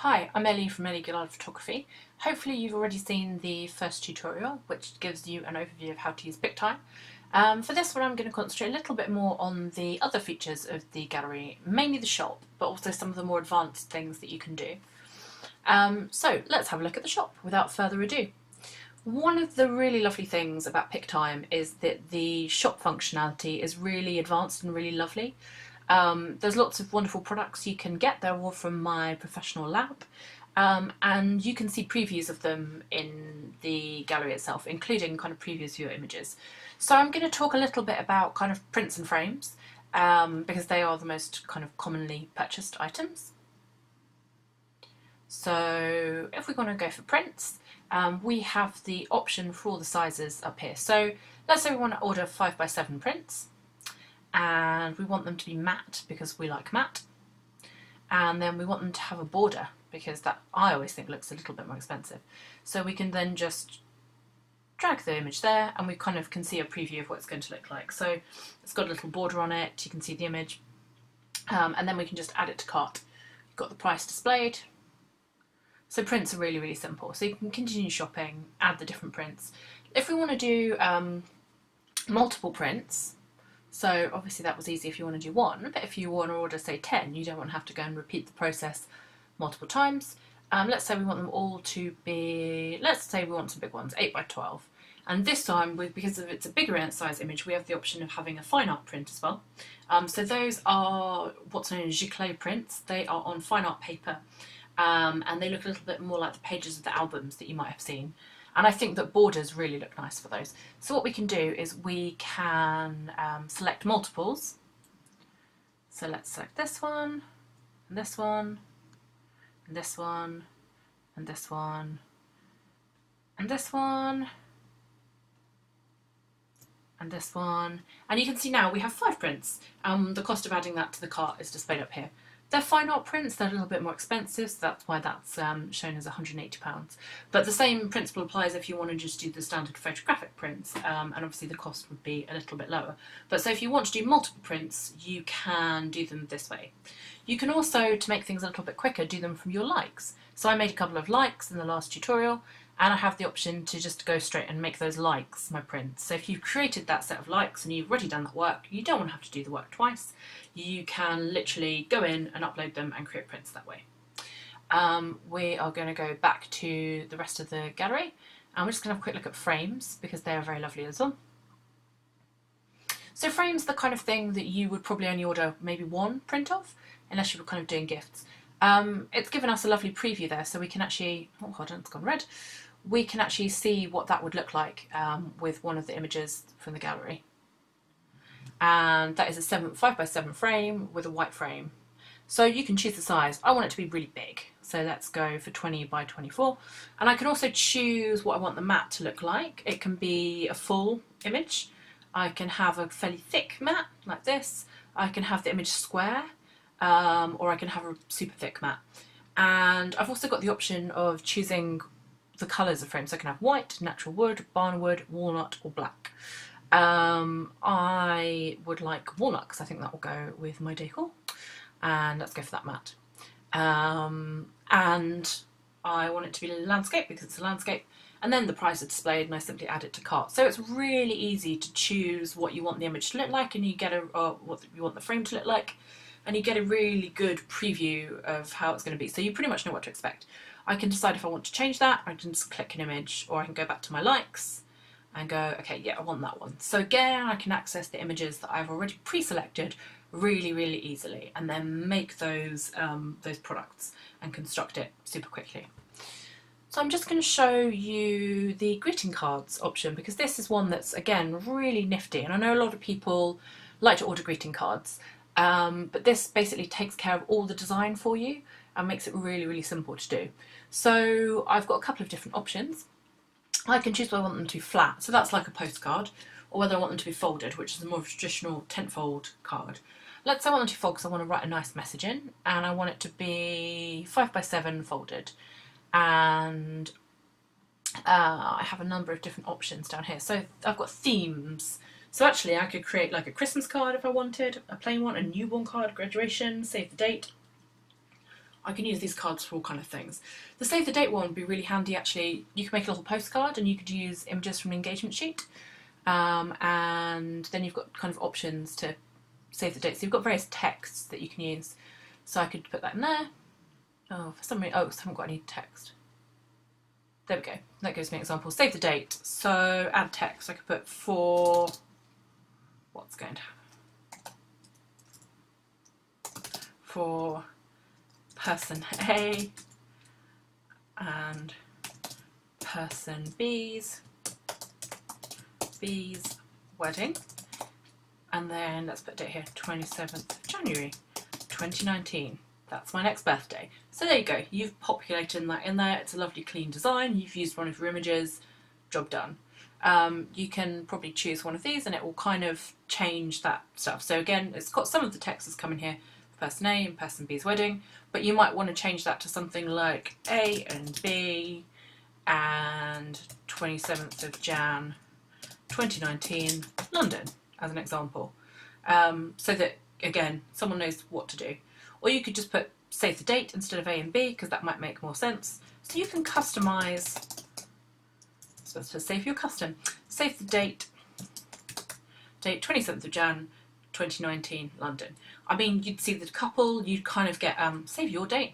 Hi, I'm Ellie from Ellie Gillard Photography. Hopefully you've already seen the first tutorial, which gives you an overview of how to use Pic Time. For this one I'm going to concentrate a little bit more on the other features of the gallery, mainly the shop, but also some of the more advanced things that you can do. So let's have a look at the shop without further ado. One of the really lovely things about Pic Time is that the shop functionality is really advanced and really lovely. There's lots of wonderful products you can get. They're all from my professional lab, and you can see previews of them in the gallery itself, including kind of previews of your images. So I'm going to talk a little bit about kind of prints and frames, because they are the most kind of commonly purchased items. So if we want to go for prints, we have the option for all the sizes up here. So let's say we want to order 5x7 prints, and we want them to be matte because we like matte, and then we want them to have a border because that I always think looks a little bit more expensive. So we can then just drag the image there and we kind of can see a preview of what it's going to look like. So it's got a little border on it, you can see the image, and then we can just add it to cart. You've got the price displayed. So prints are really, really simple. So you can continue shopping, add the different prints. If we want to do multiple prints, so obviously that was easy if you want to do one, but if you want to order say 10, you don't want to have to go and repeat the process multiple times. Let's say we want them all to be, let's say we want some big ones, 8x12. And this time, because it's a bigger size image, we have the option of having a fine art print as well. So those are what's known as giclée prints. They are on fine art paper, and they look a little bit more like the pages of the albums that you might have seen. And I think that borders really look nice for those. So what we can do is we can select multiples. So let's select this one, and this one, and this one, and this one, and this one, and this one. And you can see now we have 5 prints. The cost of adding that to the cart is displayed up here. They're fine art prints, they're a little bit more expensive, so that's why that's shown as £180. But the same principle applies if you want to just do the standard photographic prints, and obviously the cost would be a little bit lower. But so if you want to do multiple prints, you can do them this way. You can also, to make things a little bit quicker, do them from your likes. So I made a couple of likes in the last tutorial, and I have the option to just go straight and make those likes my prints. So if you've created that set of likes and you've already done that work, you don't want to have to do the work twice. You can literally go in and upload them and create prints that way. We are going to go back to the rest of the gallery, and we're just going to have a quick look at frames because they are very lovely as well. So frames are the kind of thing that you would probably only order maybe one print of, unless you were kind of doing gifts. It's given us a lovely preview there, so we can actually, oh hold on, it's gone red. We can actually see what that would look like with one of the images from the gallery. And that is a 5x7 frame with a white frame. So you can choose the size. I want it to be really big, so let's go for 20x24. And I can also choose what I want the matte to look like. It can be a full image. I can have a fairly thick matte like this. I can have the image square, or I can have a super thick matte. And I've also got the option of choosing the colours of frames. So I can have white, natural wood, barnwood, walnut or black. I would like walnut because I think that will go with my decor, and let's go for that matte. And I want it to be landscape because it's a landscape, and then the price is displayed and I simply add it to cart. So it's really easy to choose what you want the image to look like, and you get what you want the frame to look like, and you get a really good preview of how it's going to be. So you pretty much know what to expect. I can decide if I want to change that. I can just click an image, or I can go back to my likes and go, okay, yeah, I want that one. So again, I can access the images that I've already pre-selected really, really easily, and then make those products and construct it super quickly. So I'm just going to show you the greeting cards option, because this is one that's, again, really nifty. And I know a lot of people like to order greeting cards, but this basically takes care of all the design for you and makes it really, really simple to do. So I've got a couple of different options. I can choose whether I want them to be flat, so that's like a postcard, or whether I want them to be folded, which is a more traditional tent-fold card. Let's say I want them to be folded because I want to write a nice message in, and I want it to be 5x7 folded. And I have a number of different options down here. So I've got themes. So actually I could create like a Christmas card if I wanted, a plain one, a newborn card, graduation, save the date. I can use these cards for all kind of things. The save the date one would be really handy actually. You can make a little postcard and you could use images from an engagement sheet. And then you've got kind of options to save the date. So you've got various texts that you can use. So I could put that in there. Oh, for some reason, I haven't got any text. There we go. That gives me an example. Save the date. So add text. I could put for what's going to happen. For person A and person B's wedding, and then let's put date here, 27th of January 2019. That's my next birthday. So there you go, you've populated that in there. It's a lovely clean design. You've used one of your images, job done. You can probably choose one of these and it will kind of change that stuff. So again, it's got some of the text that's coming here, person A and person B's wedding, but you might want to change that to something like A and B and 27th of Jan 2019 London as an example, so that again someone knows what to do. Or you could just put save the date instead of A and B because that might make more sense. So you can customize, supposed to save your custom, save the date 27th of Jan 2019 London. I mean, you'd see the couple, you'd kind of get save your date.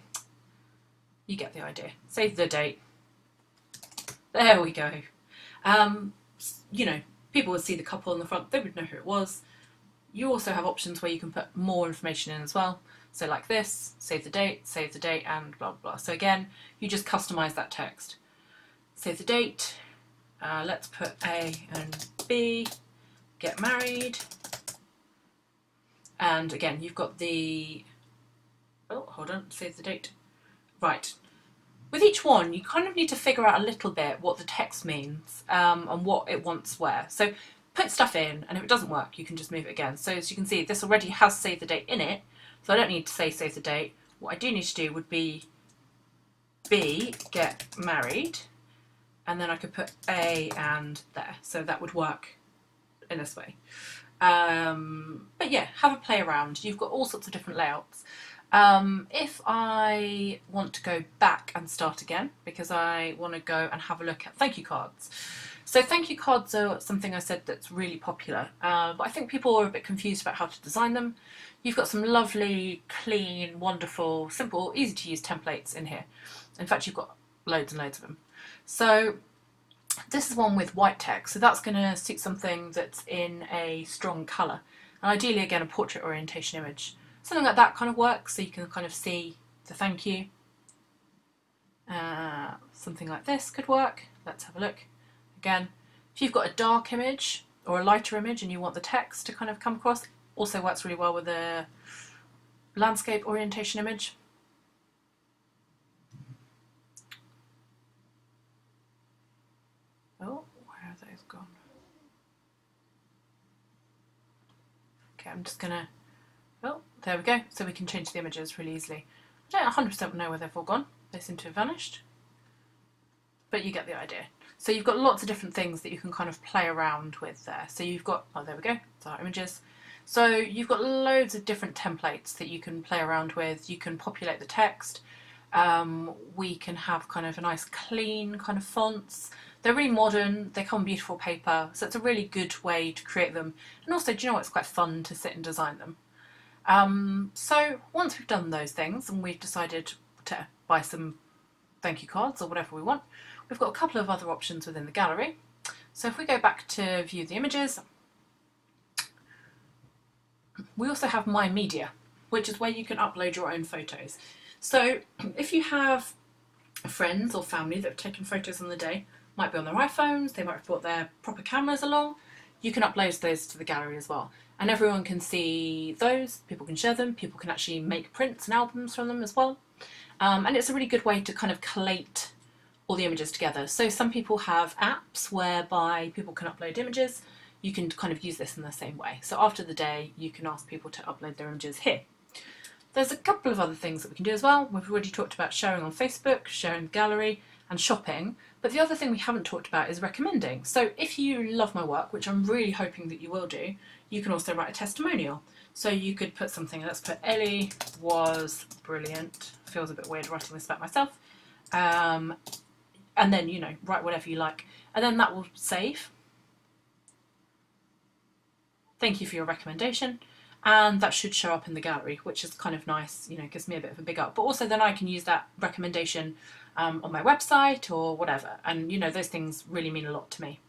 You get the idea. Save the date. There we go. You know, people would see the couple on the front, they would know who it was. You also have options where you can put more information in as well. So like this, save the date, and blah, blah, blah. So again, you just customize that text. Save the date, let's put A and B, get married. And again, you've got the, oh, hold on, save the date. Right. With each one, you kind of need to figure out a little bit what the text means and what it wants where. So put stuff in, and if it doesn't work, you can just move it again. So as you can see, this already has save the date in it, so I don't need to say save the date. What I do need to do would be B, get married, and then I could put A and there. So that would work in this way. But yeah, have a play around. You've got all sorts of different layouts. If I want to go back and start again, because I want to go and have a look at thank you cards. So thank you cards are something I said that's really popular, but I think people are a bit confused about how to design them. You've got some lovely, clean, wonderful, simple, easy to use templates in here. In fact, you've got loads and loads of them. So this is one with white text, so that's going to suit something that's in a strong colour. And ideally, again, a portrait orientation image. Something like that kind of works, so you can kind of see the thank you. Something like this could work. Let's have a look. Again, if you've got a dark image or a lighter image and you want the text to kind of come across, also works really well with a landscape orientation image. Oh, where have those gone? Okay, I'm just gonna, oh, there we go. So we can change the images really easily. I don't 100% know where they've all gone. They seem to have vanished. But you get the idea. So you've got lots of different things that you can kind of play around with there. So you've got, oh, there we go, it's our images. So you've got loads of different templates that you can play around with. You can populate the text. We can have kind of a nice clean kind of fonts. They're really modern, they come on beautiful paper, so it's a really good way to create them. And also, do you know what, it's quite fun to sit and design them. So once we've done those things and we've decided to buy some thank you cards or whatever we want, we've got a couple of other options within the gallery. So if we go back to view the images, we also have My Media, which is where you can upload your own photos. So if you have friends or family that have taken photos on the day, might be on their iPhones, they might have brought their proper cameras along, you can upload those to the gallery as well. And everyone can see those, people can share them, people can actually make prints and albums from them as well. And it's a really good way to kind of collate all the images together. So some people have apps whereby people can upload images. You can kind of use this in the same way. So after the day, you can ask people to upload their images here. There's a couple of other things that we can do as well. We've already talked about sharing on Facebook, sharing the gallery, and shopping. But the other thing we haven't talked about is recommending. So if you love my work, which I'm really hoping that you will do, you can also write a testimonial. So you could put something, let's put Ellie was brilliant. Feels a bit weird writing this about myself. And then, you know, write whatever you like. And then that will save. Thank you for your recommendation. And that should show up in the gallery, which is kind of nice, you know, gives me a bit of a big up. But also then I can use that recommendation on my website or whatever. And, you know, those things really mean a lot to me.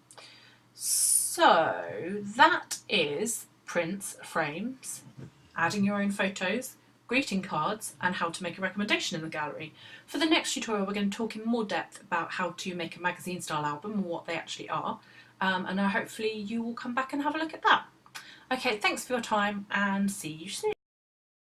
So that is prints, frames, adding your own photos, greeting cards, and how to make a recommendation in the gallery. For the next tutorial, we're going to talk in more depth about how to make a magazine style album and what they actually are. And hopefully you will come back and have a look at that. Okay, thanks for your time and see you soon.